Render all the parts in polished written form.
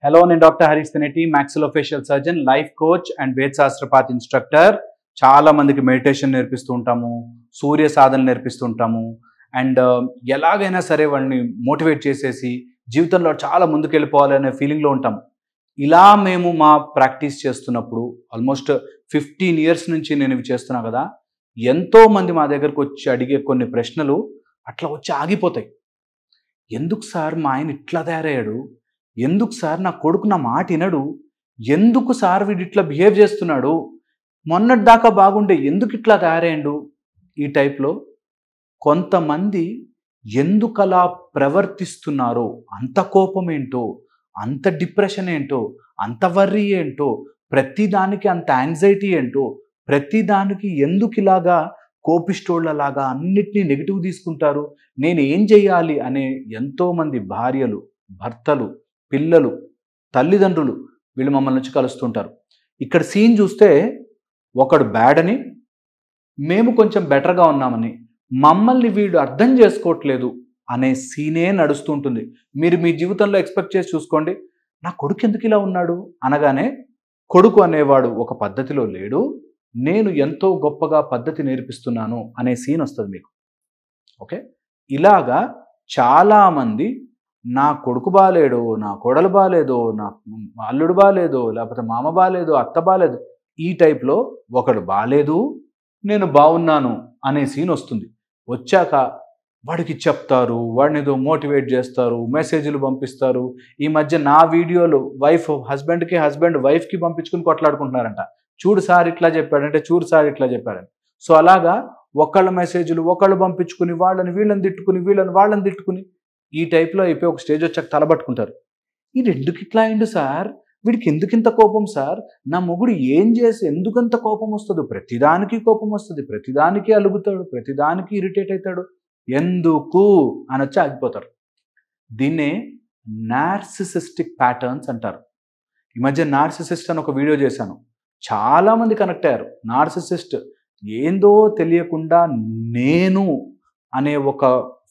Hello, నేను doctor Harish Teneti, maxillofacial surgeon, life coach and వేద శాస్త్రపాత్ instructor. చాలా మందికి మెడిటేషన్ నేర్పిస్తూ ఉంటాము, సూర్య సాధన నేర్పిస్తూ ఉంటాము. అండ్ ఎలాగైనా సరే వాళ్ళని మోటివేట్ చేసేసి జీవితంలో చాలా ముందుకు వెళ్ళిపోవాలనే ఫీలింగ్లో ఉంటాము. ఇలా మేము మా ప్రాక్టీస్ చేస్తున్నప్పుడు ఆల్మోస్ట్ 15 years నుంచి నేను ఇవి చేస్తున్నా కదా, ఎంతోమంది మా దగ్గరకు వచ్చి అడిగే కొన్ని ప్రశ్నలు అట్లా వచ్చి ఆగిపోతాయి. ఎందుకు సార్ మా ఆయన ఇట్లా తయారయ్యాడు? ఎందుకు సార్ నా కొడుకు నా మాట వినడు? ఎందుకు సార్ వీడు ఇట్లా బిహేవ్ చేస్తున్నాడు? మొన్నటి దాకా బాగుండే ఎందుకు ఇట్లా తయారయ్యాడు? ఈ టైప్లో కొంతమంది ఎందుకలా ప్రవర్తిస్తున్నారో, అంత కోపం ఏంటో, అంత డిప్రెషన్ ఏంటో, అంత వర్రీ ఏంటో, ప్రతిదానికి అంత యాంగ్జైటీ ఏంటో, ప్రతిదానికి ఎందుకు ఇలాగా కోపిష్టోళ్ళలాగా అన్నిటినీ నెగిటివ్ తీసుకుంటారు, నేను ఏం చెయ్యాలి అనే ఎంతోమంది భార్యలు, భర్తలు, పిల్లలు, తల్లిదండ్రులు వీళ్ళు మమ్మల్ని వచ్చి కలుస్తుంటారు. ఇక్కడ సీన్ చూస్తే ఒకడు బ్యాడ్ అని, మేము కొంచెం బెటర్గా ఉన్నామని, మమ్మల్ని వీడు అర్థం చేసుకోవట్లేదు అనే సీనే నడుస్తుంటుంది. మీరు మీ జీవితంలో ఎక్స్పెక్ట్ చేసి చూసుకోండి, నా కొడుకు ఎందుకు ఇలా ఉన్నాడు అనగానే, కొడుకు అనేవాడు ఒక పద్ధతిలో లేడు, నేను ఎంతో గొప్పగా పద్ధతి నేర్పిస్తున్నాను అనే సీన్ వస్తుంది మీకు. ఓకే, ఇలాగా చాలామంది నా కొడుకు బాలేదో, నా కోడలు బాలేదో, నా అల్లుడు బాలేదో, లేకపోతే మామ బాలేదో, అత్త బాలేదు, ఈ టైప్లో ఒకడు బాలేదు, నేను బాగున్నాను అనే సీన్ వస్తుంది. వచ్చాక వాడికి చెప్తారు, వాడిని ఏదో మోటివేట్ చేస్తారు, మెసేజ్లు పంపిస్తారు. ఈ మధ్య నా వీడియోలు హస్బెండ్కి హస్బెండ్ వైఫ్కి పంపించుకుని కొట్లాడుకుంటున్నారంట. చూడు సార్ ఇట్లా చెప్పాడంటే, చూడు సార్ ఇట్లా చెప్పాడంటే. సో అలాగా ఒకళ్ళ మెసేజ్లు ఒకళ్ళు పంపించుకుని వీళ్ళని తిట్టుకుని వాళ్ళని తిట్టుకుని ఈ టైప్లో అయిపోయి ఒక స్టేజ్ వచ్చాక తలబట్టుకుంటారు. ఇది ఎందుకు ఇట్లా అయిండు సార్? వీడికి ఎందుకింత కోపం సార్? నా మొగుడు ఏం చేసి ఎందుకంత కోపం వస్తుందో? ప్రతిదానికి కోపం వస్తుంది, ప్రతిదానికి అలుగుతాడు, ప్రతిదానికి ఇరిటేట్ అవుతాడు, ఎందుకు అని వచ్చి ఆగిపోతారు. దీన్నే నార్సిసిస్టిక్ ప్యాటర్న్స్ అంటారు. ఈ మధ్య నార్సిసిస్ట్ అని ఒక వీడియో చేశాను, చాలామంది కనెక్ట్ అయ్యారు. నార్సిసిస్ట్ ఏందో తెలియకుండా నేను అనే ఒక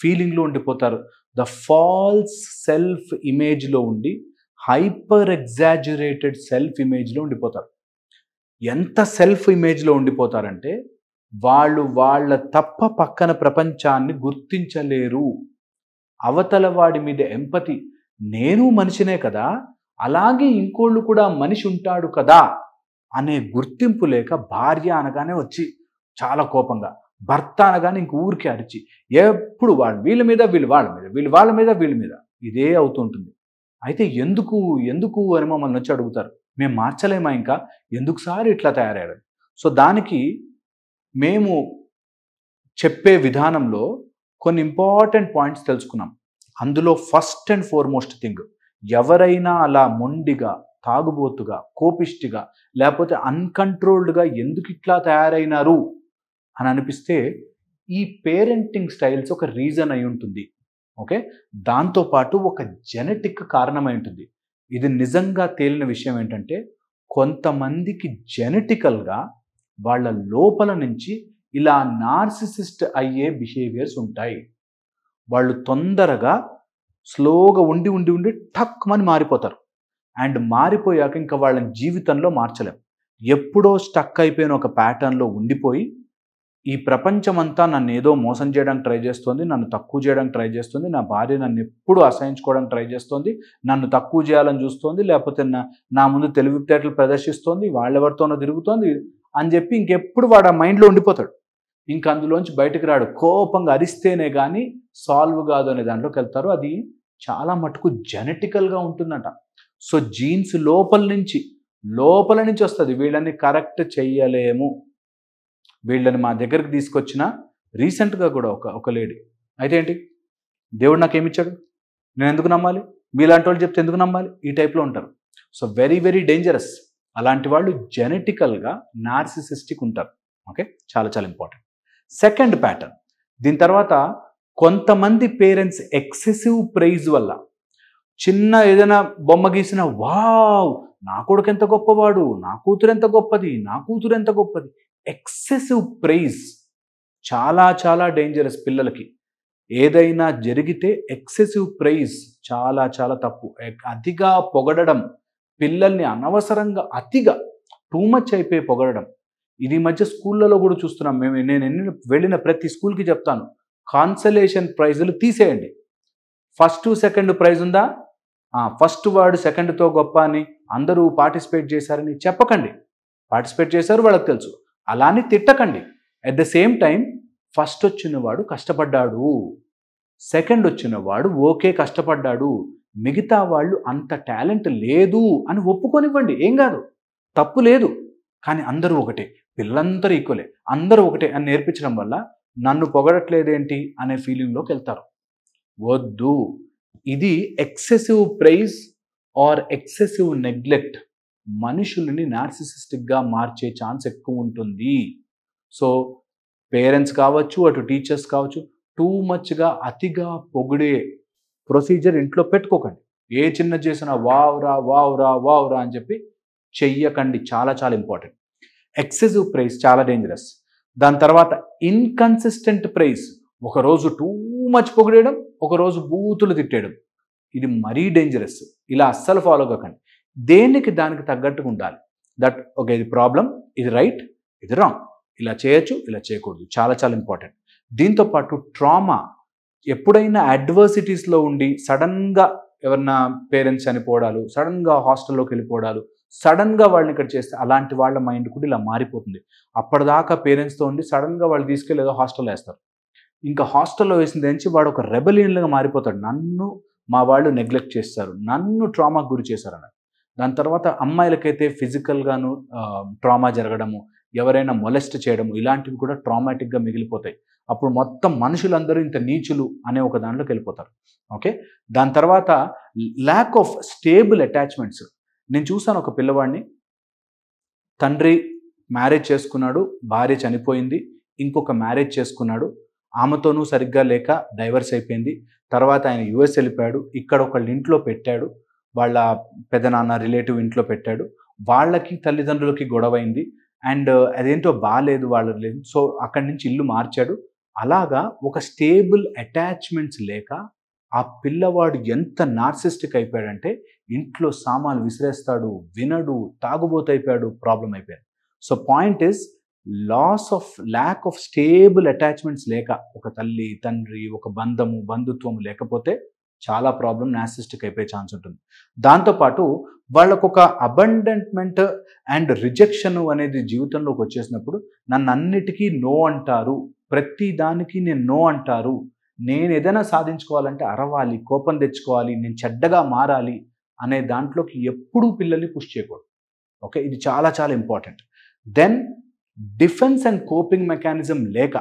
ఫీలింగ్లో ఉండిపోతారు. ద ఫాల్స్ సెల్ఫ్ ఇమేజ్లో ఉండి హైపర్ ఎగ్జాజరేటెడ్ సెల్ఫ్ ఇమేజ్లో ఉండిపోతారు. ఎంత సెల్ఫ్ ఇమేజ్లో ఉండిపోతారంటే వాళ్ళ తప్ప పక్కన ప్రపంచాన్ని గుర్తించలేరు. అవతల వాడి మీద ఎంపతి, నేను మనిషినే కదా, అలాగే ఇంకోళ్ళు కూడా మనిషి ఉంటాడు కదా అనే గుర్తింపు లేక, భార్య అనగానే వచ్చి చాలా కోపంగా, భర్త అనగానే ఇంక ఊరికే అరిచి, ఎప్పుడు వీళ్ళ మీద వీళ్ళు వాళ్ళ మీద, వీళ్ళు వాళ్ళ మీద వీళ్ళ మీద, ఇదే అవుతుంటుంది. అయితే ఎందుకు అని మమ్మల్ని వచ్చి అడుగుతారు. మేము మార్చలేమా ఇంకా? ఎందుకు సార్ ఇట్లా తయారయ్యారు? సో దానికి మేము చెప్పే విధానంలో కొన్ని ఇంపార్టెంట్ పాయింట్స్ తెలుసుకున్నాం. అందులో ఫస్ట్ అండ్ ఫార్మోస్ట్ థింగ్, ఎవరైనా అలా మొండిగా, తాగుబోతుగా, కోపిష్టిగా, లేకపోతే అన్కంట్రోల్డ్గా ఎందుకు ఇట్లా తయారైనారు అని అనిపిస్తే ఈ పేరెంటింగ్ స్టైల్స్ ఒక రీజన్ అయి ఉంటుంది. ఓకే, దాంతోపాటు ఒక జెనెటిక్ కారణమై ఉంటుంది. ఇది నిజంగా తేలిన విషయం ఏంటంటే, కొంతమందికి జెనెటికల్గా వాళ్ళ లోపల నుంచి ఇలా నార్సిసిస్ట్ అయ్యే బిహేవియర్స్ ఉంటాయి. వాళ్ళు తొందరగా స్లోగా ఉండి టక్మని మారిపోతారు. అండ్ మారిపోయాక ఇంకా వాళ్ళని జీవితంలో మార్చలేం. ఎప్పుడో స్టక్ అయిపోయిన ఒక ప్యాటర్న్లో ఉండిపోయి, ఈ ప్రపంచమంతా నన్ను ఏదో మోసం చేయడానికి ట్రై చేస్తుంది, నన్ను తక్కువ చేయడానికి ట్రై చేస్తుంది, నా భార్య నన్ను ఎప్పుడు అసహించుకోవడానికి ట్రై చేస్తుంది, నన్ను తక్కువ చేయాలని చూస్తుంది, లేకపోతే నా ముందు తెలివితేటలు ప్రదర్శిస్తోంది, వాళ్ళెవరితోనో తిరుగుతోంది అని చెప్పి ఇంకెప్పుడు వాడు ఆ మైండ్లో ఉండిపోతాడు. ఇంక అందులోంచి బయటకు రాడు. కోపంగా అరిస్తేనే కానీ సాల్వ్ కాదు అనే దాంట్లోకి వెళ్తారు. అది చాలా మటుకు జెనెటికల్గా ఉంటుందంట. సో జీన్స్ లోపల నుంచి వస్తుంది. వీళ్ళని కరెక్ట్ చెయ్యలేము. వీళ్ళని మా దగ్గరికి తీసుకొచ్చిన రీసెంట్గా కూడా ఒక లేడీ, అయితే ఏంటి, దేవుడు నాకేమిచ్చాడు, నేను ఎందుకు నమ్మాలి, మీలాంటి వాళ్ళు చెప్తే ఎందుకు నమ్మాలి, ఈ టైప్లో ఉంటారు. So very very dangerous. అలాంటి వాళ్ళు జెనెటికల్గా నార్సిసిస్టిక్ ఉంటారు. ఓకే, చాలా చాలా ఇంపార్టెంట్. సెకండ్ ప్యాటర్న్, దీని తర్వాత కొంతమంది పేరెంట్స్ ఎక్సెసివ్ ప్రైజ్ వల్ల, చిన్న ఏదైనా బొమ్మ గీసిన, వావ్ నా కొడుకు ఎంత గొప్పవాడు, నా కూతురు ఎంత గొప్పది, నా కూతురు ఎంత గొప్పది, ఎక్సెసివ్ ప్రైజ్ చాలా చాలా డేంజరస్ పిల్లలకి. ఏదైనా జరిగితే ఎక్సెసివ్ ప్రైజ్ చాలా చాలా తప్పు. అతిగా పొగడడం, పిల్లల్ని అనవసరంగా అతిగా టూ మచ్ అయిపోయి పొగడడం. ఇది ఈ మధ్య స్కూళ్ళలో కూడా చూస్తున్నాం. నేను వెళ్ళిన ప్రతి స్కూల్కి చెప్తాను, కాన్సలేషన్ ప్రైజులు తీసేయండి. ఫస్ట్ సెకండ్ ప్రైజ్ ఉందా, ఫస్ట్ వాడు సెకండ్తో గొప్ప అని అందరూ పార్టిసిపేట్ చేశారని చెప్పకండి. పార్టిసిపేట్ చేశారు, వాళ్ళకి తెలుసు. అలానే తిట్టకండి. At the same time first వచ్చిన వాడు కష్టపడ్డాడు, సెకండ్ వచ్చిన వాడు ఓకే కష్టపడ్డాడు, మిగతా వాళ్ళు అంత టాలెంట్ లేదు అని ఒప్పుకొనివ్వండి. ఏం కాదు, తప్పు లేదు. కానీ అందరూ ఒకటే, పిల్లలందరూ ఈక్వలే, అందరూ ఒకటే అని నేర్పించడం వల్ల నన్ను పొగడట్లేదేంటి అనే ఫీలింగ్లోకి వెళ్తారు. వద్దు. ఇది excessive praise or excessive neglect మనుషులని నార్సిసిస్టిక్గా మార్చే ఛాన్స్ ఎక్కువ ఉంటుంది. సో పేరెంట్స్ కావచ్చు, అటు టీచర్స్ కావచ్చు, టూ మచ్గా అతిగా పొగిడే ప్రొసీజర్ ఇంట్లో పెట్టుకోకండి. ఏ చిన్న చేసినా వావ్రా వావ్రా వావ్రా అని చెప్పి చెయ్యకండి. చాలా చాలా ఇంపార్టెంట్. ఎక్సెసివ్ ప్రైజ్ చాలా డేంజరస్. దాని తర్వాత ఇన్కన్సిస్టెంట్ ప్రైజ్. ఒకరోజు టూ మచ్ పొగిడేయడం, ఒకరోజు బూతులు తిట్టేయడం. ఇది మరీ డేంజరస్. ఇలా అస్సలు ఫాలో కాకండి. దేనికి దానికి తగ్గట్టుగా ఉండాలి. దట్ ఓకే, ఇది ప్రాబ్లం, ఇది రైట్, ఇది రాంగ్, ఇలా చేయొచ్చు, ఇలా చేయకూడదు. చాలా చాలా ఇంపార్టెంట్. దీంతోపాటు ట్రామా. ఎప్పుడైనా అడ్వర్సిటీస్లో ఉండి సడన్గా ఎవరన్నా పేరెంట్స్ చనిపోవడాలు, సడన్గా హాస్టల్లోకి వెళ్ళిపోవడాలు, సడన్గా వాళ్ళని ఇక్కడ చేస్తే అలాంటి వాళ్ళ మైండ్ కూడా ఇలా మారిపోతుంది. అప్పటిదాకా పేరెంట్స్తో ఉండి సడన్గా వాళ్ళు తీసుకెళ్ళి ఏదో హాస్టల్లో వేస్తారు. ఇంకా హాస్టల్లో వేసిన నుంచి వాడు ఒక రెబెలియన్గా మారిపోతాడు. నన్ను మా వాళ్ళు నెగ్లెక్ట్ చేస్తారు, నన్ను ట్రామాకు గురి చేశారని. దాని తర్వాత అమ్మాయిలకైతే ఫిజికల్గాను ట్రామా జరగడము, ఎవరైనా మొలెస్ట్ చేయడము, ఇలాంటివి కూడా ట్రామాటిక్గా మిగిలిపోతాయి. అప్పుడు మొత్తం మనుషులందరూ ఇంత నీచులు అనే ఒక దాంట్లోకి వెళ్ళిపోతారు. ఓకే. దాని తర్వాత ల్యాక్ ఆఫ్ స్టేబుల్ అటాచ్మెంట్స్. నేను చూసాను ఒక పిల్లవాడిని, తండ్రి మ్యారేజ్ చేసుకున్నాడు, భార్య చనిపోయింది, ఇంకొక మ్యారేజ్ చేసుకున్నాడు, ఆమెతోనూ సరిగ్గా లేక డైవర్స్ అయిపోయింది. తర్వాత ఆయన యుఎస్ వెళ్ళిపోయాడు, ఇక్కడ ఒకళ్ళ ఇంట్లో పెట్టాడు, వాళ్ళ పెదనాన్న రిలేటివ్ ఇంట్లో పెట్టాడు. వాళ్ళకి తల్లిదండ్రులకి గొడవైంది అండ్ అదేంటో బాగాలేదు వాళ్ళు లేదు. సో అక్కడి నుంచి ఇల్లు మార్చాడు. అలాగా ఒక స్టేబుల్ అటాచ్మెంట్స్ లేక ఆ పిల్లవాడు ఎంత నార్సిస్టిక్ అయిపోయాడంటే ఇంట్లో సామాన్లు విసిరేస్తాడు, వినడు, తాగుబోతు అయిపోయాడు, ప్రాబ్లం అయిపోయాడు. So point is lack of stable attachments లేక, ఒక తల్లి తండ్రి ఒక బంధుత్వము లేకపోతే చాలా ప్రాబ్లం నార్సిస్టిక్ అయిపోయే ఛాన్స్ ఉంటుంది. దాంతోపాటు వాళ్ళకు ఒక అబండెంట్మెంట్ అండ్ రిజెక్షన్ అనేది జీవితంలోకి వచ్చేసినప్పుడు నన్ను అన్నిటికీ నో అంటారు, ప్రతి దానికి నేను నో అంటారు, నేను ఏదైనా సాధించుకోవాలంటే అరవాలి, కోపం తెచ్చుకోవాలి, నేను చెడ్డగా మారాలి అనే దాంట్లోకి ఎప్పుడూ పిల్లల్ని పుష్ చేయకూడదు. ఓకే, ఇది చాలా చాలా important. Then defence and coping mechanism లేక,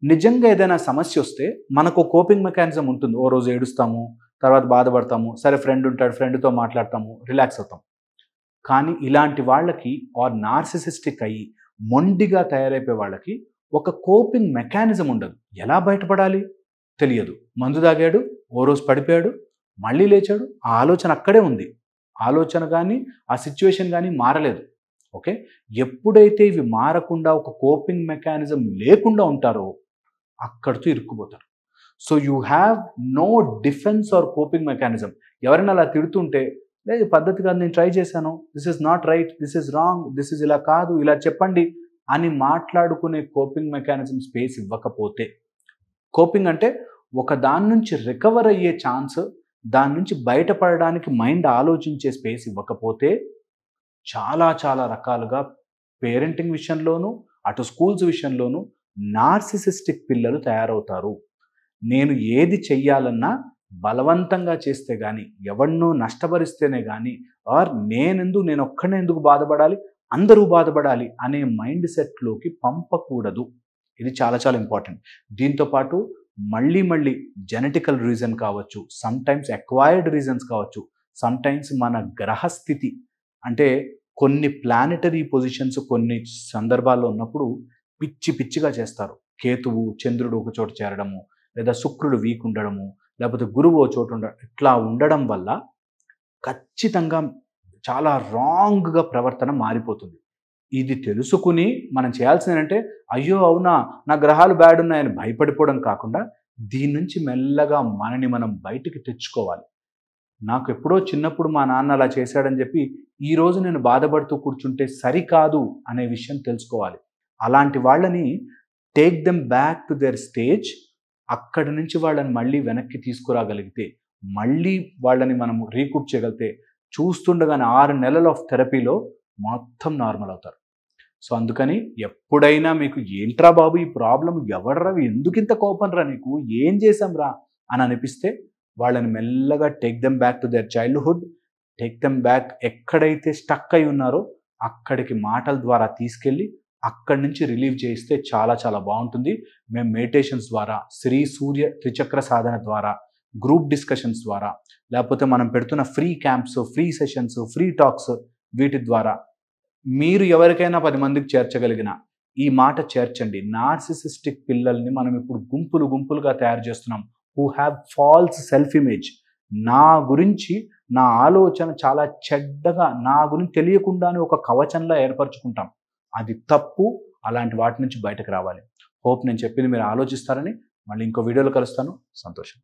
నిజంగా ఏదైనా సమస్య వస్తే మనకు కోపింగ్ మెకానిజం ఉంటుంది. ఓ రోజు ఏడుస్తాము, తర్వాత బాధపడతాము, సరే ఫ్రెండ్ ఉంటాడు, ఫ్రెండ్తో మాట్లాడతాము, రిలాక్స్ అవుతాం. కానీ ఇలాంటి వాళ్ళకి ఆర్ నార్సిసిస్టిక్ అయ్యి మొండిగా తయారైపోయే వాళ్ళకి ఒక కోపింగ్ మెకానిజం ఉండదు. ఎలా బయటపడాలి తెలియదు. మందు తాగాడు, ఓ రోజు పడిపోయాడు, మళ్ళీ లేచాడు, ఆ ఆలోచన అక్కడే ఉంది. ఆలోచన కానీ ఆ సిచ్యువేషన్ కానీ మారలేదు. ఓకే, ఎప్పుడైతే ఇవి మారకుండా ఒక కోపింగ్ మెకానిజం లేకుండా ఉంటారో అక్కడితో ఇరుక్కుపోతారు. So you have no defence or coping mechanism. ఎవరైనా అలా తిడుతుంటే, లేదు పద్ధతి కాదు, నేను ట్రై చేశాను, this is not right, this is wrong, this is ఇలా కాదు, ఇలా చెప్పండి అని మాట్లాడుకునే కోపింగ్ మెకానిజం స్పేస్ ఇవ్వకపోతే, కోపింగ్ అంటే ఒక దాని నుంచి రికవర్ అయ్యే ఛాన్స్, దాని నుంచి బయటపడడానికి మైండ్ ఆలోచించే స్పేస్ ఇవ్వకపోతే చాలా చాలా రకాలుగా పేరెంటింగ్ విషయంలోనూ అటు స్కూల్స్ విషయంలోనూ నార్సిసిస్టిక్ పిల్లలు తయారవుతారు. నేను ఏది చెయ్యాలన్నా బలవంతంగా చేస్తే కానీ, ఎవరినో నష్టపరిస్తేనే కానీ, ఆర్ నేను ఒక్కడే ఎందుకు బాధపడాలి, అందరూ బాధపడాలి అనే మైండ్ సెట్లోకి పంపకూడదు. ఇది చాలా చాలా ఇంపార్టెంట్. దీంతోపాటు మళ్ళీ జెనెటికల్ రీజన్ కావచ్చు, సమ్టైమ్స్ అక్వైర్డ్ రీజన్స్ కావచ్చు, సమ్టైమ్స్ మన గ్రహస్థితి అంటే కొన్ని ప్లానెటరీ పొజిషన్స్ కొన్ని సందర్భాల్లో ఉన్నప్పుడు పిచ్చిగా చేస్తారు. కేతువు చంద్రుడు ఒక చోట చేరడము, లేదా శుక్రుడు వీక్ ఉండడము, లేకపోతే గురువు ఓ చోటు ఇట్లా ఉండడం వల్ల ఖచ్చితంగా చాలా రాంగ్గా ప్రవర్తన మారిపోతుంది. ఇది తెలుసుకుని మనం చేయాల్సింది ఏంటంటే, అయ్యో అవునా నా గ్రహాలు బ్యాడ్ ఉన్నాయని భయపడిపోవడం కాకుండా, దీని నుంచి మెల్లగా మనని మనం బయటికి తెచ్చుకోవాలి. నాకు ఎప్పుడో చిన్నప్పుడు మా నాన్న అలా చేశాడని చెప్పి ఈరోజు నేను బాధపడుతూ కూర్చుంటే సరికాదు అనే విషయం తెలుసుకోవాలి. అలాంటి వాళ్ళని take them back to their stage. అక్కడి నుంచి వాళ్ళని మళ్ళీ వెనక్కి తీసుకురాగలిగితే, మళ్ళీ వాళ్ళని మనము రీకూప్ చేయగలిగితే చూస్తుండగానే 6 నెలలు ఆఫ్ థెరపీలో మొత్తం నార్మల్ అవుతారు. సో అందుకని ఎప్పుడైనా మీకు ఏంట్రా బాబు ఈ ప్రాబ్లం, ఎవడరా, ఎందుకింత కోపం రా నీకు, ఏం చేశాం రా అని అనిపిస్తే వాళ్ళని మెల్లగా take them back to their childhood, take them back, ఎక్కడైతే స్టక్ అయి ఉన్నారో అక్కడికి మాటల ద్వారా తీసుకెళ్ళి అక్కడి నుంచి రిలీవ్ చేయిస్తే చాలా చాలా బాగుంటుంది. మేము మెడిటేషన్స్ ద్వారా, శ్రీ సూర్య త్రిచక్ర సాధన ద్వారా, గ్రూప్ డిస్కషన్స్ ద్వారా, లేకపోతే మనం పెడుతున్న free camps, free sessions, free talks, వీటి ద్వారా మీరు ఎవరికైనా 10 మందికి చేర్చగలిగిన ఈ మాట చేర్చండి. నార్సిసిస్టిక్ పిల్లల్ని మనం ఇప్పుడు గుంపులు గుంపులుగా తయారు చేస్తున్నాం, who have false self image. నా గురించి నా ఆలోచన చాలా చెడ్డగా, నా గురించి తెలియకుండానే ఒక కవచంలా ఏర్పరచుకుంటాం. అది తప్పు. అలాంటి వాటి నుంచి బయటకు రావాలి. హోప్ నేను చెప్పింది మీరు ఆలోచిస్తారని. మళ్ళీ ఇంకో వీడియోలో కలుస్తాను. సంతోషం.